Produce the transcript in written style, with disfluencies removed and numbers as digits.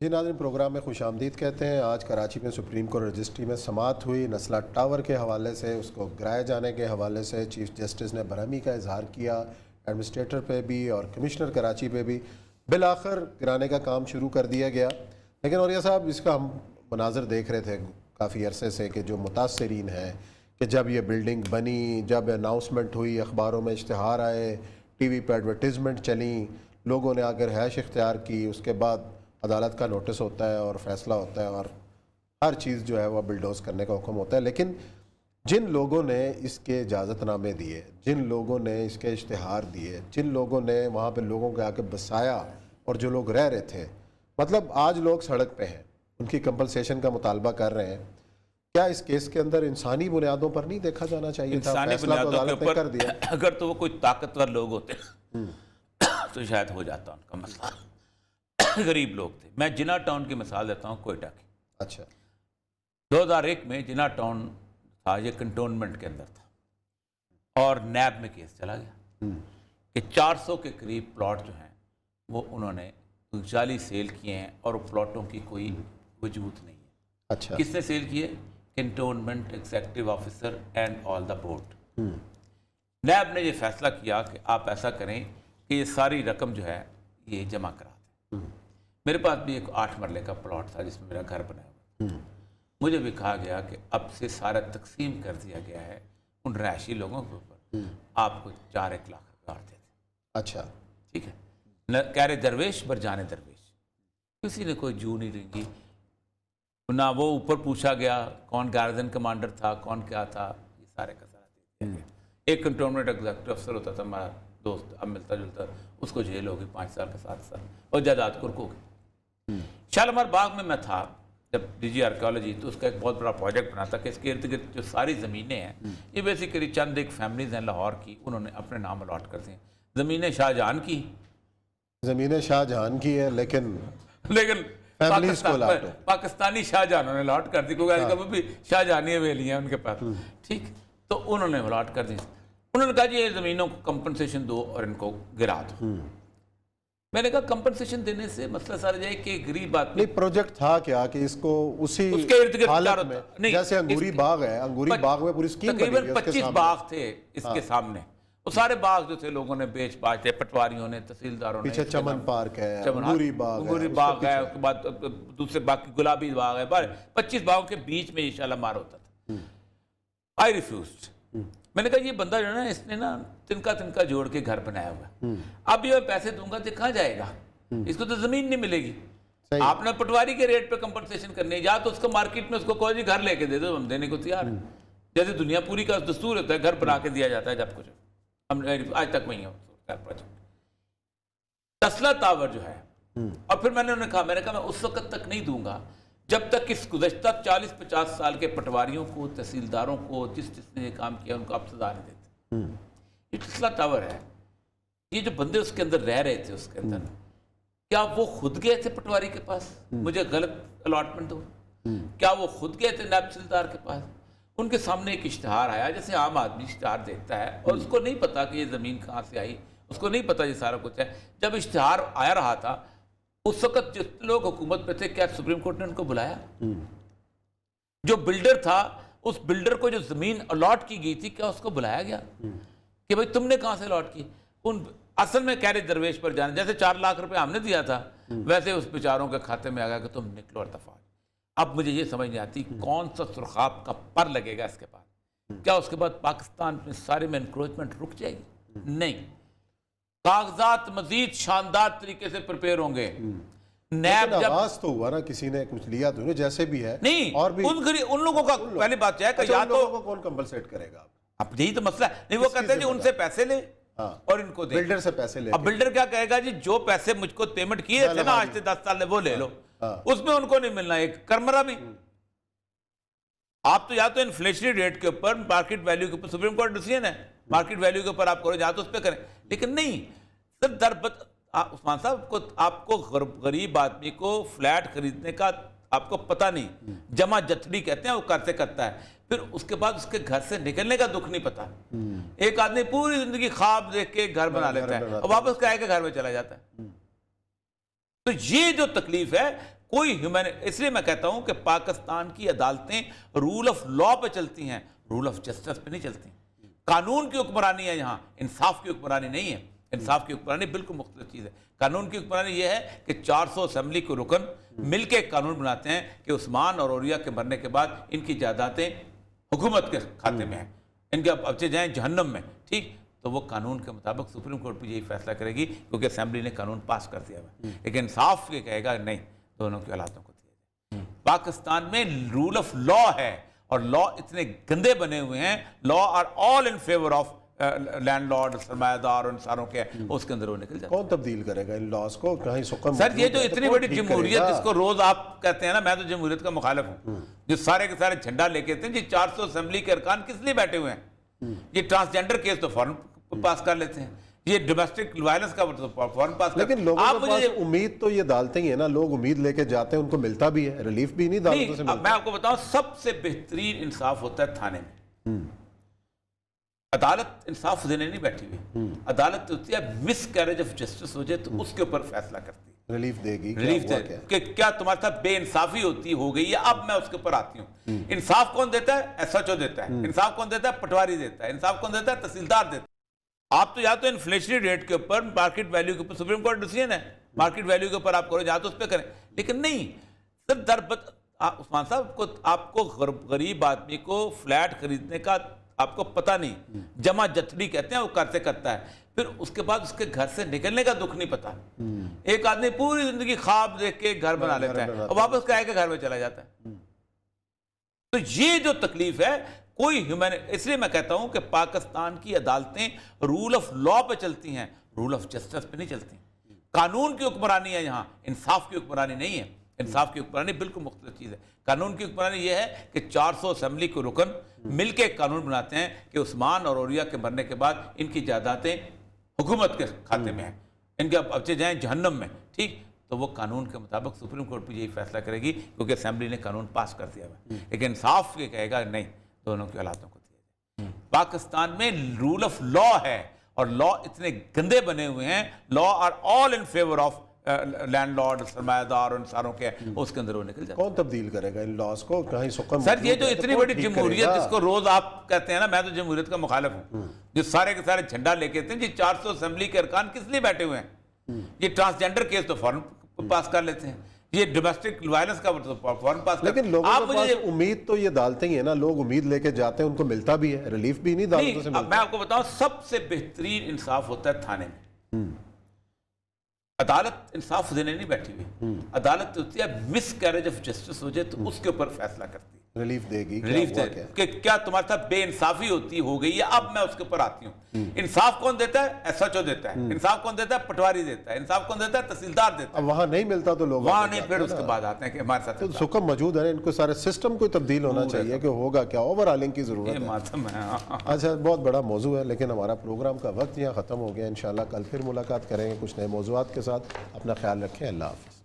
جی ناظرین، پروگرام میں خوش آمدید کہتے ہیں۔ آج کراچی میں سپریم کورٹ رجسٹری میں سماعت ہوئی۔ نسلہ ٹاور کے حوالے سے، اس کو گرائے جانے کے حوالے سے چیف جسٹس نے برہمی کا اظہار کیا، ایڈمنسٹریٹر پہ بھی اور کمشنر کراچی پہ بھی۔ بالآخر گرانے کا کام شروع کر دیا گیا، لیکن اولیاء صاحب اس کا ہم مناظر دیکھ رہے تھے کافی عرصے سے کہ جو متاثرین ہیں کہ جب یہ بلڈنگ بنی، جب اناؤنسمنٹ ہوئی، اخباروں میں اشتہار آئے، ٹی وی پہ ایڈورٹیزمنٹ چلیں، لوگوں نے آگر رہائش اختیار کی، اس کے بعد عدالت کا نوٹس ہوتا ہے اور فیصلہ ہوتا ہے اور ہر چیز جو ہے وہ بلڈوز کرنے کا حکم ہوتا ہے۔ لیکن جن لوگوں نے اس کے اجازت نامے دیے، جن لوگوں نے اس کے اشتہار دیے، جن لوگوں نے وہاں پہ لوگوں کے آگے بسایا اور جو لوگ رہ رہے تھے، مطلب آج لوگ سڑک پہ ہیں، ان کی کمپنسیشن کا مطالبہ کر رہے ہیں، کیا اس کیس کے اندر انسانی بنیادوں پر نہیں دیکھا جانا چاہیے تھا؟ انسانی فیصلہ تو بنیادوں کے عدالت نے اوپر کر دیا۔ اگر تو وہ کوئی طاقتور لوگ ہوتے تو شاید ہو جاتا ان کا مسئلہ۔ غریب لوگ تھے۔ میں جنا ٹاؤن کی مثال دیتا ہوں، کوئٹہ کی۔ اچھا، 2001 میں جنا ٹاؤن تھا، یہ کنٹونمنٹ کے اندر تھا اور نیب میں کیس چلا گیا کہ 400 کے قریب پلاٹ جو ہیں وہ انہوں نے جعلی سیل کیے ہیں اور پلاٹوں کی کوئی وجود نہیں ہے۔ اچھا، کس نے سیل کیے؟ Cantonment executive officer and all the board. NAB نے یہ فیصلہ کیا کہ آپ ایسا کریں کہ یہ ساری رقم جو ہے یہ جمع کرا دیں۔ میرے پاس بھی ایک 8 مرلے کا پلاٹ تھا جس میں میرا گھر بنا ہوا۔ مجھے بھی کہا گیا کہ اب سے سارا تقسیم کر دیا گیا ہے ان رہائشی لوگوں کے اوپر، آپ کو 4-1 لاکھ روپے اور دے دیں۔ اچھا، ٹھیک ہے، کہہ رہے درویش بر جانے درویش، کسی نے کوئی جو نہیں رنگی، نہ وہ اوپر پوچھا گیا کون گارڈن کمانڈر تھا، کون کیا تھا، یہ سارے کا سارا دے دیا گیا۔ ایک کنٹونمنٹ ایگزیکٹو افسر ہوتا تھا ہمارا دوست، اب ملتا جلتا، اس کو جیل ہوگی 5 سال کا 7 سال اور جائیداد کرک ہو گئی۔ شالمار باغ میں تھا جب ڈی جی آرکیالوجی، تو اس کا ایک بہت بڑا پروجیکٹ بنا تھا کہ اس کے ارد گرد جو ساری زمینیں ہیں یہ بیسیکلی چند ایک فیملیز ہیں لاہور کی، انہوں نے اپنے نام الاٹ کر دی ہیں۔ زمینیں شاہ جہان کی، زمینیں شاہ جہان کی ہے، لیکن فیملیز کو لاٹ ہو۔ پاکستانی شاہ جہانوں نے الاٹ کر دی، کیونکہ کبھی بھی شاہ جہانی حویلی ہیں ان کے پاس، ٹھیک، تو انہوں نے الاٹ کر دی۔ انہوں نے کہا جی یہ زمینوں کو کمپنسیشن دو اور ان کو گرا دو۔ میں نے کہا کمپنسیشن دینے سے مسئلہ سارا جائے کہ غریب آدمی، نہیں، پروجیکٹ تھا کیا کہ اس کو اسی اس کے ارد گرد حالت میں، جیسے انگوری باغ ہے، انگوری باغ میں پوری سکیم بنی تقریباً ہوئی ہے اس کے 25 سامنے۔ باغ تھے اس کے سامنے، وہ سارے باغ جو تھے لوگوں نے بیچ باچ تھے، پٹواریوں نے، تحصیلداروں نے۔ پیچھے چمن پارک ہے، انگوری باغ انگوری باغ ہے، اس کے بعد دوسرے باقی گلابی باغ ہے، 25 باغوں کے بیچ میں یہ شالمار ہوتا تھا۔ آئی ریفیوزڈ۔ میں نے کہا یہ بندہ جو ہے نا، اس نے نا تنکا جوڑ کے گھر بنایا ہوا ہے، اب یہ میں پیسے دوں گا تو کہاں جائے گا؟ اس کو تو زمین نہیں ملے گی۔ آپ نے پٹواری کے ریٹ پہ کمپنسیشن کرنی ہے، یا تو اس کو مارکیٹ میں اس کو کوئی جی گھر لے کے دے دو، ہم دینے کو تیار ہیں۔ جیسے دنیا پوری کا دستور ہوتا ہے، گھر بنا کے دیا جاتا ہے جب کچھ، ہم آج تک وہی ہے نسلہ ٹاور جو ہے۔ اور پھر میں نے انہیں کہا، میں نے اس وقت تک نہیں دوں گا جب تک اس گزشتہ 40-50 سال کے پٹواریوں کو، تحصیلداروں کو، جس نے یہ کام کیا ان کو آپ سزا نہیں دیتے۔ یہ نسلہ ٹاور ہے، یہ جو بندے اس کے اندر رہ رہے تھے، اس کے اندر کیا وہ خود گئے تھے پٹواری کے پاس مجھے غلط الاٹمنٹ دو؟ کیا وہ خود گئے تھے نائب تحصیلدار کے پاس؟ ان کے سامنے ایک اشتہار آیا، جیسے عام آدمی اشتہار دیکھتا ہے اور اس کو نہیں پتا کہ یہ زمین کہاں سے آئی، اس کو نہیں پتا یہ سارا کچھ ہے۔ جب اشتہار آیا رہا تھا اس وقت جتنے لوگ حکومت پہ تھے، کیا سپریم کورٹ نے ان کو بلایا؟ جو بلڈر تھا، اس بلڈر کو جو زمین الاٹ کی گئی تھی، کیا اس کو بلایا گیا کہ بھئی تم نے کہاں سے الاٹ کی؟ اصل میں کہہ رہے درویش پر جانے، جیسے 4 لاکھ روپے ہم نے دیا تھا ویسے اس بیچاروں کے کھاتے میں آ گیا کہ تم نکلو اور دفعہ۔ اب مجھے یہ سمجھ نہیں آتی کون سا سرخاب کا پر لگے گا اس کے بعد؟ کیا اس کے بعد پاکستان میں سارے میں انکروچمنٹ رک جائے گی؟ نہیں، کاغذات مزید شاندار طریقے سے پریپئر ہوں گے۔ نیب جب آواز تو ہوا نا، کسی نے کچھ لیا تو جیسے بھی ہے، نہیں، اور بھی ان لوگوں کا پہلی بات ہے کہ یا تو کون کمپنسیٹ کرے گا؟ اب یہی تو مسئلہ ہے، نہیں وہ کہتے ہیں جی ان سے پیسے لے اور ان کو دے۔ بلڈر سے پیسے لے، اب بلڈر کیا کہے گا جی جو پیسے مجھ کو پیمنٹ کیے تھے نا آج سے 10 سال وہ لے لو، اس میں ان کو نہیں ملنا، ایک کرمرہ بھی۔ آپ تو یا تو انفلیشنری ریٹ کے اوپر، مارکیٹ ویلیو کے اوپر، سپریم کورٹ ڈیسیژن ہے، مارکیٹ ویلیو کے اوپر آپ کرو، یا تو اس پہ کریں، لیکن نہیں سر عثمان صاحب آپ کو غریب آدمی کو فلیٹ خریدنے کا آپ کو پتہ نہیں، جمع جتڑی کہتے ہیں وہ کرتے کرتا ہے، پھر اس کے بعد اس کے گھر سے نکلنے کا دکھ نہیں پتا۔ ایک آدمی پوری زندگی خواب دیکھ کے گھر بنا لیتا ہے اور واپس کہے کہ گھر میں چلا جاتا ہے۔ تو یہ جو تکلیف ہے کوئی ہیومن، اس لیے میں کہتا ہوں کہ پاکستان کی عدالتیں رول آف لا پہ چلتی ہیں، رول آف جسٹس پہ نہیں چلتی. قانون کی حکمرانی ہے یہاں، انصاف کی حکمرانی نہیں ہے. انصاف کی حکمرانی بالکل مختلف چیز ہے. قانون کی حکمرانی یہ ہے کہ 400 اسمبلی کے رکن مل کے ایک قانون بناتے ہیں کہ عثمان اور اوریا کے مرنے کے بعد ان کی جائیدادیں حکومت کے کھاتے میں ہیں، ان کے بچے جائیں جہنم میں. ٹھیک، تو وہ قانون کے مطابق سپریم کورٹ بھی یہی فیصلہ کرے گی کیونکہ اسمبلی نے قانون پاس کر دیا ہے. لیکن انصاف یہ کہے گا نہیں، دونوں کی اولادوں کو دیا جائے. پاکستان میں رول آف لا ہے اور لا اتنے گندے بنے ہوئے ہیں. Law are all in favour of landlord, سرمایہ دار اور انسانوں کے، اس کے اندر وہ نکل جاتا ہے. کون تبدیل کرے گا ان لاز کو؟ کہیں سکم سر یہ جو اتنی بڑی جمہوریت جس کو روز آپ کہتے ہیں نا، میں تو جمہوریت کا مخالف ہوں، جو سارے کے سارے جھنڈا لے کے تھے. جی 400 اسمبلی کے ارکان کس لیے بیٹھے ہوئے ہیں؟ یہ ٹرانسجینڈر کیس تو فوراً پاس کر لیتے ہیں، یہ ڈومیسٹک وائلنس کا فوراً پاس کر. لیکن لوگوں کے پاس امید تو یہ عدالتیں ہی ہیں نا، لوگ امید لے کے جاتے ہیں، ان کو ملتا بھی ہے، ریلیف بھی نہیں عدالتوں سے ملتا. میں آپ کو بتاؤں سب سے بہترین انصاف ہوتا ہے تھانے میں. عدالت انصاف دینے نہیں بیٹھی ہوئی، عدالت ہوتی ہے مس کیریج آف جسٹس ہو جائے تو اس کے اوپر فیصلہ کرتی ہے، ریلیف دے گی، ریلیف دے کہ کیا تمہارے ساتھ بے انصافی ہوتی ہو گئی ہے، اب میں اس کے اوپر آتی ہوں. انصاف کون دیتا ہے؟ ایس ایچ او دیتا ہے. انصاف کون دیتا ہے؟ پٹواری دیتا ہے. انصاف کون دیتا ہے؟ تحصیلدار دیتا ہے. آپ تو یا تو انفلیشنری ریٹ کے اوپر، مارکیٹ ویلیو کے اوپر، سپریم کورٹ ڈیسیژن ہے مارکیٹ ویلیو کے اوپر آپ کرو، جہاں تو اس پہ کریں. لیکن نہیں سر، عثمان صاحب آپ کو غریب آدمی کو فلیٹ خریدنے کا آپ کو پتہ نہیں، جمع جتھڑی کہتے ہیں، وہ کرتے کرتا ہے، پھر اس کے بعد اس کے گھر سے نکلنے کا دکھ نہیں پتا. ایک آدمی پوری زندگی خواب دیکھ کے گھر بنا لیتا ہے اور واپس کہے کہ گھر میں چلا جاتا ہے. تو یہ جو تکلیف ہے کوئی ہیومن، اس لیے میں کہتا ہوں کہ پاکستان کی عدالتیں رول آف لا پہ چلتی ہیں، رول آف جسٹس پہ نہیں چلتی. قانون کی حکمرانی ہے یہاں، انصاف کی حکمرانی نہیں ہے. انصاف کی حکمرانی بالکل مختلف چیز ہے. قانون کی حکمرانی یہ ہے کہ 400 اسمبلی کے رکن مل کے ایک قانون بناتے ہیں کہ عثمان اور اوریا کے مرنے کے بعد ان کی جائیدادیں حکومت کے کھاتے میں ہیں، ان کے بچے جائیں جہنم میں. ٹھیک، تو وہ قانون کے مطابق سپریم کورٹ بھی یہی فیصلہ کرے گی کیونکہ اسمبلی نے قانون پاس کر دیا ہے. لیکن انصاف یہ کہے گا نہیں، دونوں کی اولادوں کو دیا جائے. پاکستان میں رول آف لا ہے اور لا اتنے گندے بنے ہوئے ہیں. Law are all in favour of landlord, سرمایہ دار اور انسانوں کے، اس کے اندر وہ نکل جاتا ہے. کون تبدیل کرے گا ان لاز کو؟ کہیں سکم سر یہ جو اتنی بڑی جمہوریت جس کو روز آپ کہتے ہیں نا، میں تو جمہوریت کا مخالف ہوں، جو سارے کے سارے جھنڈا لے کے تھے. جی 400 اسمبلی کے ارکان کس لیے بیٹھے ہوئے ہیں؟ یہ ٹرانسجینڈر کیس تو فوراً پاس کر لیتے ہیں، یہ ڈومیسٹک وائلنس کا فوراً پاس. لیکن لوگوں کے پاس امید تو یہ عدالتیں ہی ہیں نا، لوگ امید لے کے جاتے ہیں، ان کو ملتا بھی ہے، ریلیف بھی نہیں عدالتوں سے ملتا. میں آپ کو بتاؤں سب سے بہترین انصاف ہوتا ہے تھانے میں. عدالت انصاف دینے نہیں بیٹھی ہوئی، عدالت ہوتی ہے مس کیریج آف جسٹس ہو جائے تو اس کے اوپر فیصلہ کرتی ہے، ریلیف دے گی، ریلیف دے کہ کیا تمہارے ساتھ بے انصافی ہوتی ہو گئی ہے، اب میں اس کے اوپر آتی ہوں. انصاف کون دیتا ہے؟ ایس ایچ او دیتا ہے. انصاف کون دیتا ہے؟ پٹواری دیتا ہے. انصاف کون دیتا ہے؟ تحصیلدار دیتا ہے. اب وہاں نہیں ملتا تو لوگ وہاں نہیں، پھر اس کے بعد آتے ہیں کہ ہمارے ساتھ تو سکم موجود ہے. ان کو سارے سسٹم کو تبدیل ہونا چاہیے کہ ہوگا کیا، اوور ہالنگ کی ضرورت ہے. ماتم ہے. اچھا، بہت بڑا موضوع ہے، لیکن ہمارا پروگرام کا وقت یہاں ختم ہو گیا. انشاءاللہ کل پھر ملاقات کریں گے کچھ نئے موضوعات کے ساتھ. اپنا خیال رکھیں. اللہ حافظ.